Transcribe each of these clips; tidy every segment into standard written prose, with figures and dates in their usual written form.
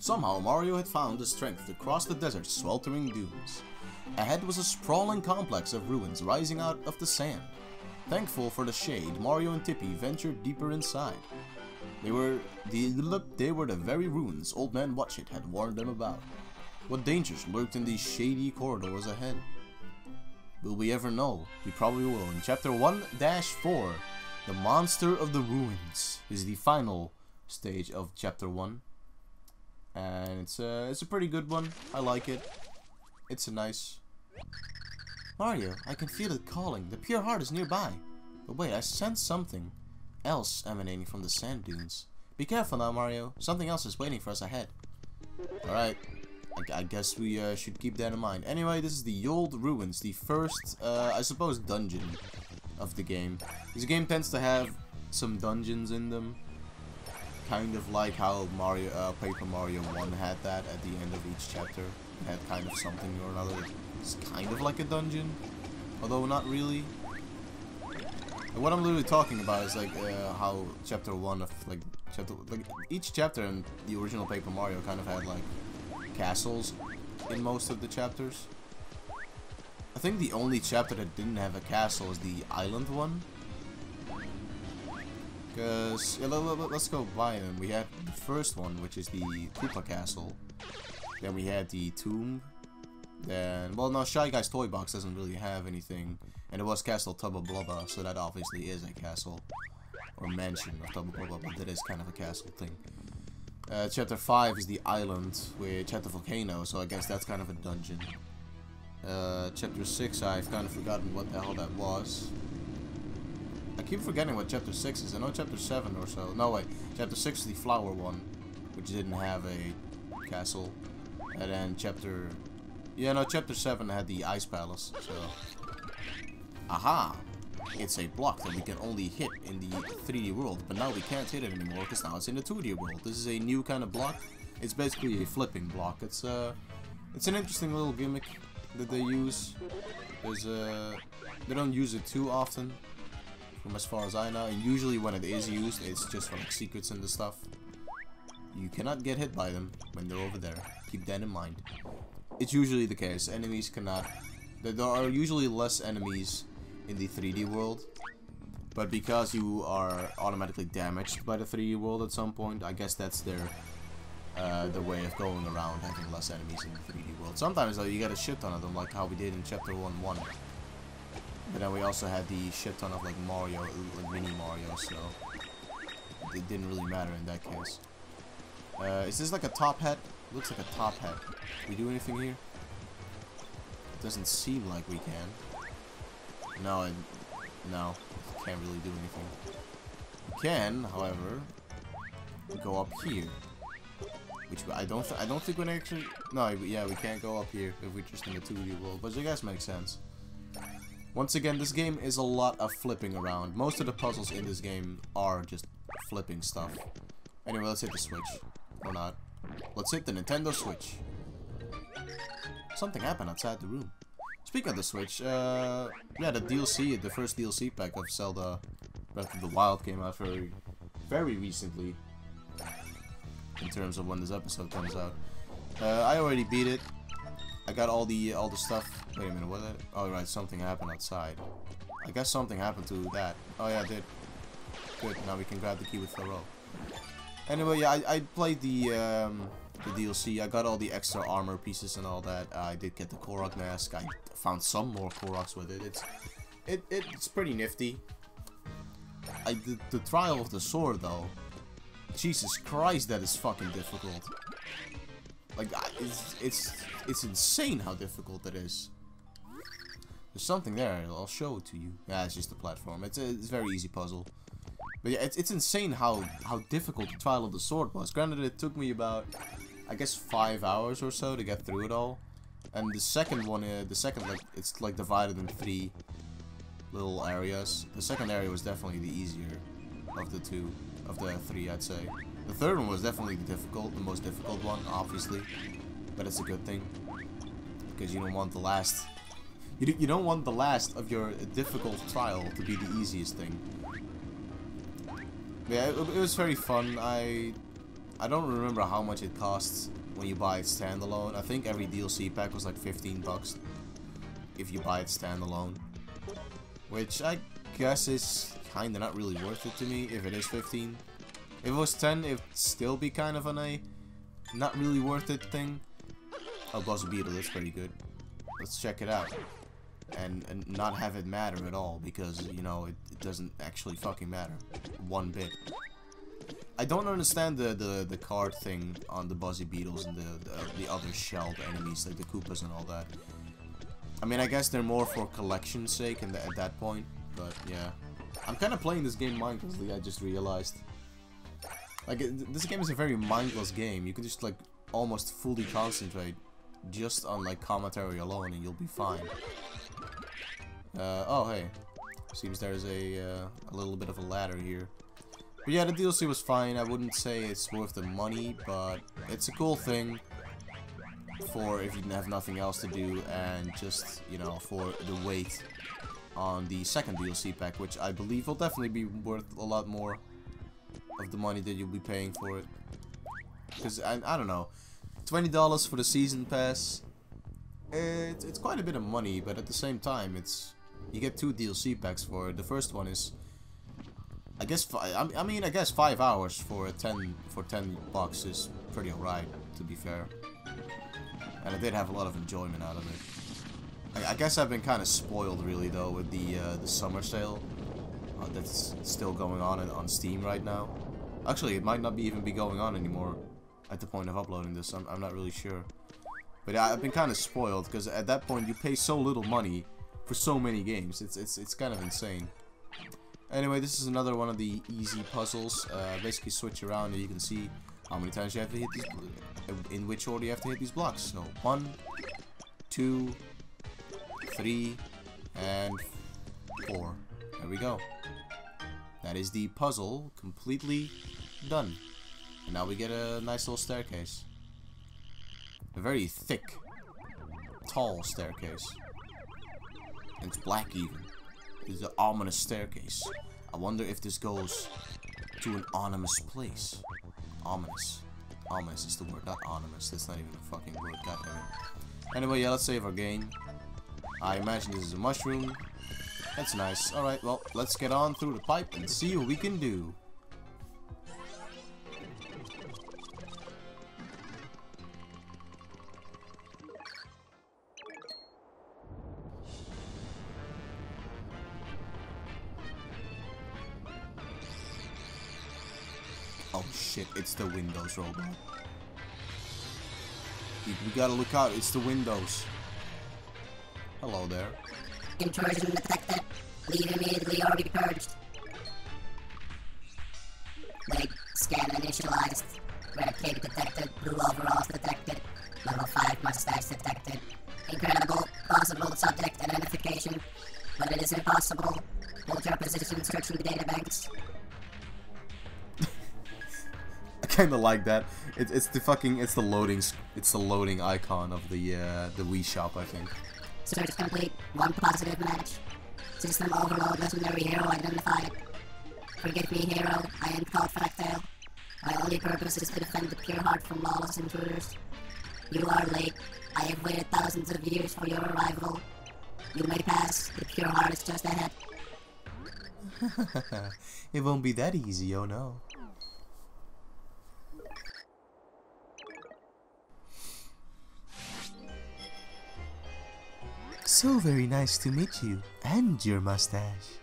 Somehow Mario had found the strength to cross the desert's sweltering dunes. Ahead was a sprawling complex of ruins rising out of the sand. Thankful for the shade, Mario and Tippy ventured deeper inside. They were the very ruins Old Man Watchit had warned them about. What dangers lurked in these shady corridors ahead? Will we ever know? We probably will. In Chapter 1-4, The Monster of the Ruins is the final stage of Chapter 1. And it's a pretty good one. I like it. It's a nice... Mario, I can feel it calling. The pure heart is nearby. But wait, I sense something else emanating from the sand dunes. Be careful now, Mario. Something else is waiting for us ahead. Alright. I guess we should keep that in mind. Anyway, this is the old ruins. The first, I suppose, dungeon of the game. This game tends to have some dungeons in them. Kind of like how Paper Mario 1 had that at the end of each chapter. It had kind of something or another. It's kind of like a dungeon, although not really. And what I'm literally talking about is like how Chapter 1 of each chapter in the original Paper Mario kind of had like castles in most of the chapters. I think the only chapter that didn't have a castle is the island one. Because, yeah, let's go by them. We had the first one, which is the Koopa Castle. Then we had the Tomb. Then, well, no, Shy Guy's Toy Box doesn't really have anything. And it was Castle Tubba Blubba, so that obviously is a castle. Or mansion of Tubba Blubba, but that is kind of a castle thing. Chapter 5 is the island, which had the volcano, so I guess that's kind of a dungeon. Chapter 6, I've kind of forgotten what the hell that was. I keep forgetting what Chapter 6 is. I know Chapter 7 or so. No, wait. Chapter 6 is the flower one, which didn't have a castle. And then Chapter... Yeah, no, Chapter 7 had the Ice Palace, so... Aha! It's a block that we can only hit in the 3D world, but now we can't hit it anymore because now it's in the 2D world. This is a new kind of block. It's basically a flipping block. It's an interesting little gimmick that they use. They don't use it too often, from as far as I know. And usually when it is used, it's just for like secrets and the stuff. You cannot get hit by them when they're over there. Keep that in mind. It's usually the case. Enemies cannot. There are usually less enemies in the 3D world, but because you are automatically damaged by the 3D world at some point, I guess that's their way of going around having less enemies in the 3D world. Sometimes though you get a shit ton of them, like how we did in Chapter 1-1. But then we also had the shit ton of like Mario, like mini Mario, so it didn't really matter in that case. Is this like a top hat? Looks like a top hat. Can we do anything here? It doesn't seem like we can. No, can't really do anything. We can, however, go up here, which I don't think we actually. No, yeah, we can't go up here if we're just in the 2D world, but I guess makes sense. Once again, this game is a lot of flipping around. Most of the puzzles in this game are just flipping stuff. Anyway, let's hit the Switch, or not. Let's hit the Nintendo Switch. Something happened outside the room. Speaking of the Switch, yeah, the DLC, the first DLC pack of Zelda Breath of the Wild came out very recently, in terms of when this episode comes out. I already beat it. I got all the stuff. Wait a minute, what? Oh right, something happened outside. I guess something happened to that. Oh yeah, it did. Good. Now we can grab the key with Thoreau. Anyway, yeah, I played the DLC. I got all the extra armor pieces and all that. I did get the Korok mask. I found some more Koroks with it. It's pretty nifty. The Trial of the Sword though. Jesus Christ, that is fucking difficult. Like it's insane how difficult it is. There's something there. I'll show it to you. Yeah, it's just a platform. It's a very easy puzzle. But yeah, it's insane how difficult the Trial of the Sword was. Granted, it took me about, I guess, 5 hours or so to get through it all. And the second one, like, it's like divided in 3 little areas. The second area was definitely the easier of the 3, I'd say. The third one was definitely the most difficult one, obviously. But it's a good thing, because you don't want the last. You don't want the last of your difficult trial to be the easiest thing. Yeah, it was very fun. I I don't remember how much it costs when you buy it standalone. I think every DLC pack was like 15 bucks if you buy it standalone. Which I guess is kinda not really worth it to me if it is 15. If it was 10, it'd still be kind of a not really worth it thing. Oh, Buzz Beetle, that's pretty good. Let's check it out. And not have it matter at all, because, you know, it doesn't actually fucking matter. One bit. I don't understand the card thing on the Buzzy Beetles and the other shelled enemies, like the Koopas and all that. I mean, I guess they're more for collection's sake at that point, but yeah. I'm kind of playing this game mindlessly, I just realized. Like, this game is a very mindless game. You can just, like, almost fully concentrate just on, like, commentary alone and you'll be fine. Oh, hey. Seems there's a little bit of a ladder here. But yeah, the DLC was fine. I wouldn't say it's worth the money, but it's a cool thing for if you have nothing else to do and just, you know, for the wait on the second DLC pack, which I believe will definitely be worth a lot more of the money that you'll be paying for it. Because, I don't know, $20 for the season pass, it's quite a bit of money, but at the same time, you get 2 DLC packs for it. The first one is, I guess, I guess 5 hours for 10 bucks is pretty alright, to be fair. And I did have a lot of enjoyment out of it. I guess I've been kind of spoiled, really, though, with the summer sale that's still going on Steam right now. Actually, it might not even be going on anymore at the point of uploading this. I'm not really sure. But I've been kind of spoiled, because at that point you pay so little money for so many games. It's kind of insane. Anyway, this is another one of the easy puzzles. Basically switch around and you can see how many times you have to hit these, in which order you have to hit these blocks. So 1, 2, 3, and 4. There we go. That is the puzzle completely done. And now we get a nice little staircase. A very thick, tall staircase. And it's black even. It's an ominous staircase. I wonder if this goes to an ominous place. Ominous. Ominous is the word, not ominous. That's not even a fucking word, goddammit. Anyway, yeah, let's save our game. I imagine this is a mushroom. That's nice. Alright, well, let's get on through the pipe and see what we can do. Oh shit, it's the Windows robot. We gotta look out, it's the Windows. Hello there. Intrusion detected. Leave immediately or be purged. Wait, scan initialized. Red cape detected. Blue overalls detected. Level 5 mustache detected. Incredible, plausible subject identification. But it is impossible. Hold your position searching databanks. I kinda like that. It's the loading icon of the Wii shop, I think. Search complete. 1 positive match. System overload. Legendary hero identified. Forgive me, hero. I am called Fracking. My only purpose is to defend the pure heart from lawless intruders. You are late. I have waited thousands of years for your arrival. You may pass. The pure heart is just ahead. It won't be that easy, oh no. So very nice to meet you, and your mustache.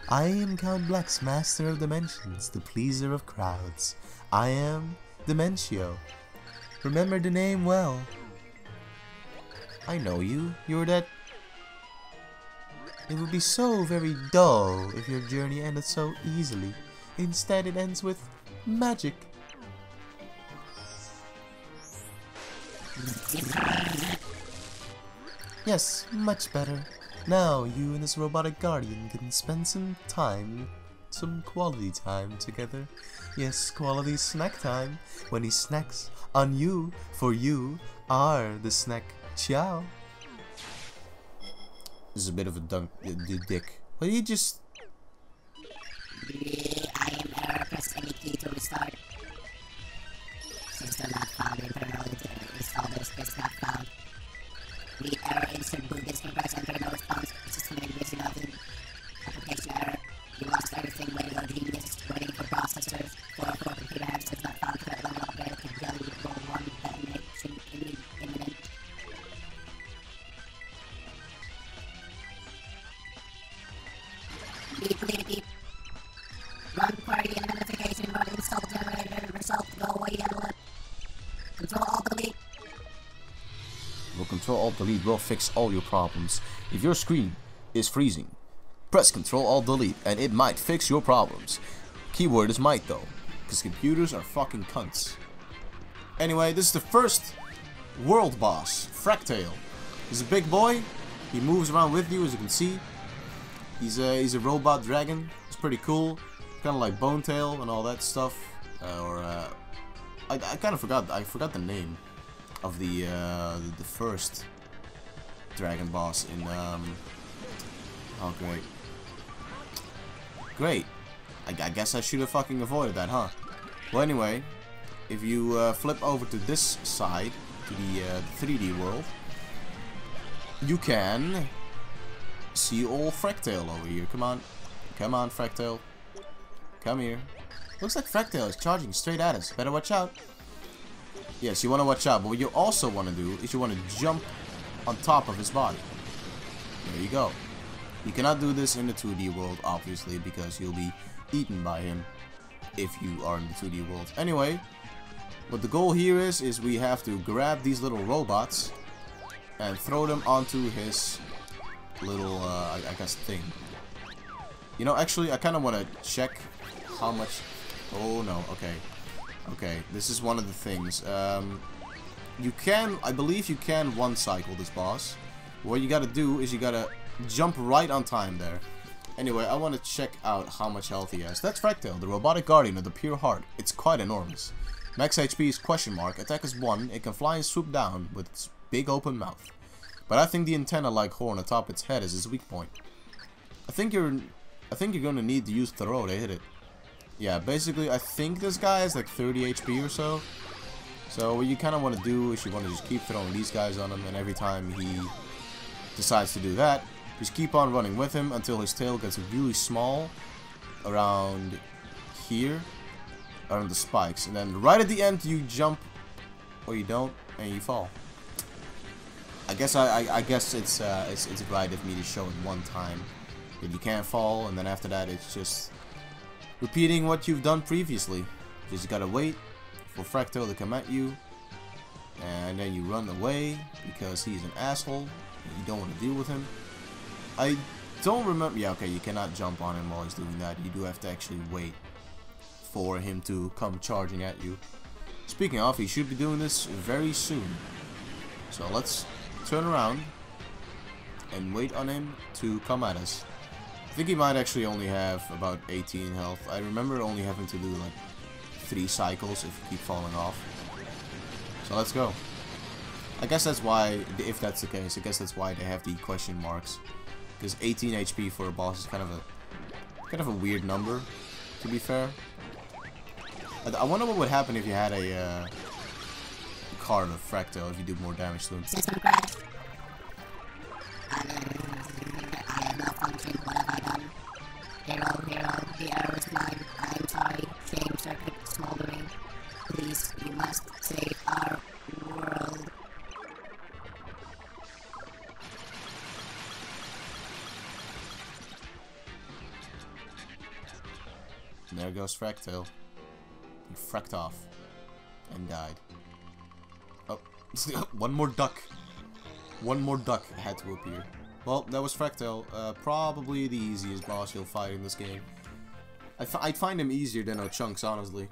I am Count Black's Master of Dimensions, the pleaser of crowds. I am Dementio. Remember the name well. I know you, you're that... It would be so very dull if your journey ended so easily. Instead it ends with magic. Yes, much better. Now you and this robotic guardian can spend some quality time together. Yes, quality snack time, when he snacks on you, for you are the snack. Ciao. This is a bit of a dick. But he just... I am error, press any key to restart. Ctrl-Alt-Delete will fix all your problems. If your screen is freezing, press Ctrl-Alt-Delete and it might fix your problems. Keyword is might though, because computers are fucking cunts. Anyway, this is the first world boss, Fractail. He's a big boy. He moves around with you, as you can see. He's a robot dragon. It's pretty cool. Kind of like Bone Tail and all that stuff. I kind of forgot. I forgot the name of the first dragon boss in. Oh great. Great. I guess I should have fucking avoided that, huh? Well, anyway, if you flip over to this side, to the 3D world, you can see old Fractail over here. Come on. Come on, Fractail. Come here. Looks like Fractail is charging straight at us. Better watch out. Yes, you want to watch out. But what you also want to do is you want to jump on top of his body. There you go. You cannot do this in the 2D world, obviously, because you'll be eaten by him if you are in the 2D world. Anyway, what the goal here is we have to grab these little robots and throw them onto his little, I guess, thing. You know, actually, I kind of want to check how much... Oh, no. Okay. Okay. This is one of the things. You can... I believe you can one-cycle this boss. What you gotta do is you gotta jump right on time there. Anyway, I want to check out how much health he has. That's Fractail, the robotic guardian of the pure heart. It's quite enormous. Max HP is question mark. Attack is 1. It can fly and swoop down with its big open mouth. But I think the antenna-like horn atop its head is its weak point. I think you're gonna need to use throw to hit it. Yeah, basically, I think this guy has like 30 HP or so. So what you kind of want to do is you want to just keep throwing these guys on him, and every time he decides to do that, just keep on running with him until his tail gets really small around here, around the spikes, and then right at the end you jump, or you don't, and you fall. I guess it's right of me to show it one time that you can't fall, and then after that it's just repeating what you've done previously. You just gotta wait for Fractail to come at you, and then you run away because he's an asshole and you don't want to deal with him. I don't remember. Yeah, okay, you cannot jump on him while he's doing that. You do have to actually wait for him to come charging at you. Speaking of, he should be doing this very soon. So let's turn around and wait on him to come at us. I think he might actually only have about 18 health. I remember only having to do like 3 cycles if you keep falling off. So let's go. I guess that's why, if that's the case, I guess that's why they have the question marks. Because 18 HP for a boss is kind of a weird number, to be fair. I wonder what would happen if you had a card of Fractail if you do more damage to him. System crash. I have malfunctioned. What have I done? Hero, the error is mine. I am sorry. Shame circuit smoldering. Please, you must save our world. And there goes Fractail. He fracked off and died. Oh, one more duck. One more duck had to appear. Well, that was Fractail. Probably the easiest boss you'll fight in this game. I'd find him easier than Chunks, honestly.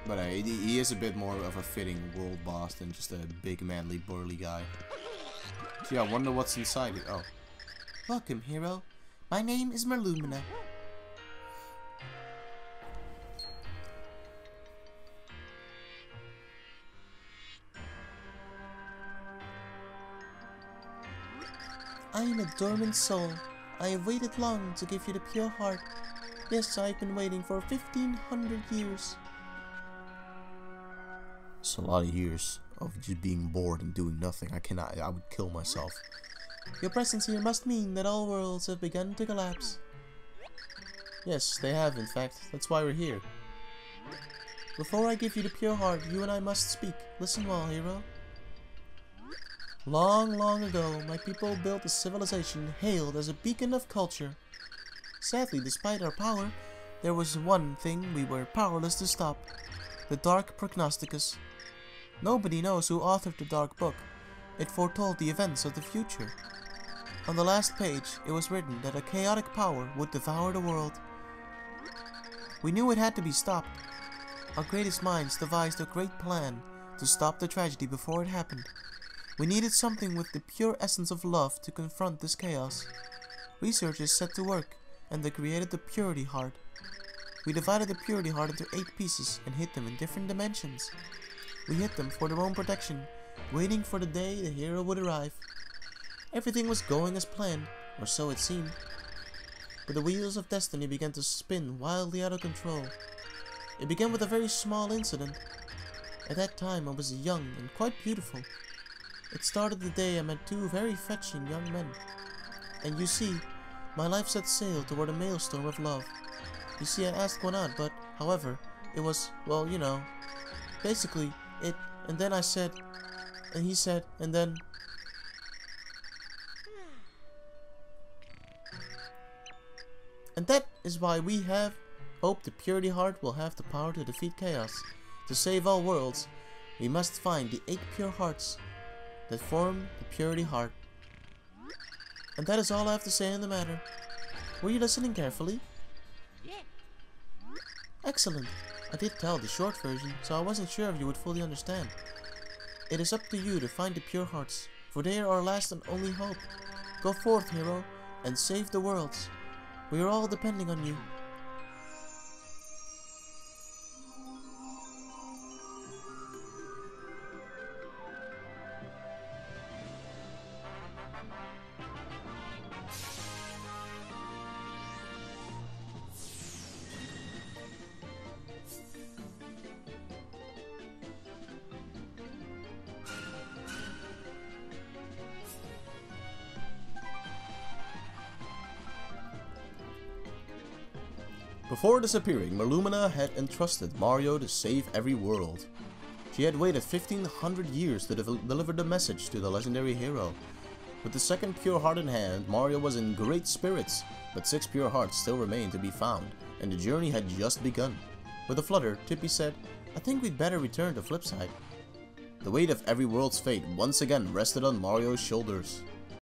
But he is a bit more of a fitting world boss than just a big, manly, burly guy. Gee, I wonder what's inside it. Oh. Welcome, hero. My name is Merlumina. I am a dormant soul. I have waited long to give you the pure heart. Yes, I've been waiting for 1500 years. It's a lot of years of just being bored and doing nothing. I would kill myself. Your presence here must mean that all worlds have begun to collapse. Yes, they have, in fact. That's why we're here. Before I give you the pure heart, you and I must speak. Listen well, hero. Long, long ago, my people built a civilization hailed as a beacon of culture. Sadly, despite our power, there was one thing we were powerless to stop. The Dark Prognosticus. Nobody knows who authored the Dark Book, It foretold the events of the future. On the last page, it was written that a chaotic power would devour the world. We knew it had to be stopped. Our greatest minds devised a great plan to stop the tragedy before it happened. We needed something with the pure essence of love to confront this chaos. Researchers set to work, and they created the Purity Heart. We divided the Purity Heart into 8 pieces and hid them in different dimensions. We hid them for their own protection, waiting for the day the hero would arrive. Everything was going as planned, or so it seemed. But the wheels of destiny began to spin wildly out of control. It began with a very small incident. At that time I was young and quite beautiful. It started the day I met 2 very fetching young men. And you see, my life set sail toward a maelstrom of love. You see, I asked one out, but, however, it was, well, you know, basically, and then I said, and he said, and then... And that is why we have hope the Purity Heart will have the power to defeat chaos. To save all worlds, we must find the 8 pure hearts that form the Purity Heart. And that is all I have to say on the matter. Were you listening carefully? Excellent. I did tell the short version, so I wasn't sure if you would fully understand. It is up to you to find the pure hearts, for they are our last and only hope. Go forth, hero, and save the worlds. We are all depending on you. Before disappearing, Malumina had entrusted Mario to save every world. She had waited 1500 years to deliver the message to the legendary hero. With the second pure heart in hand, Mario was in great spirits, but 6 pure hearts still remained to be found, and the journey had just begun. With a flutter, Tippy said, "I think we'd better return to Flipside." The weight of every world's fate once again rested on Mario's shoulders.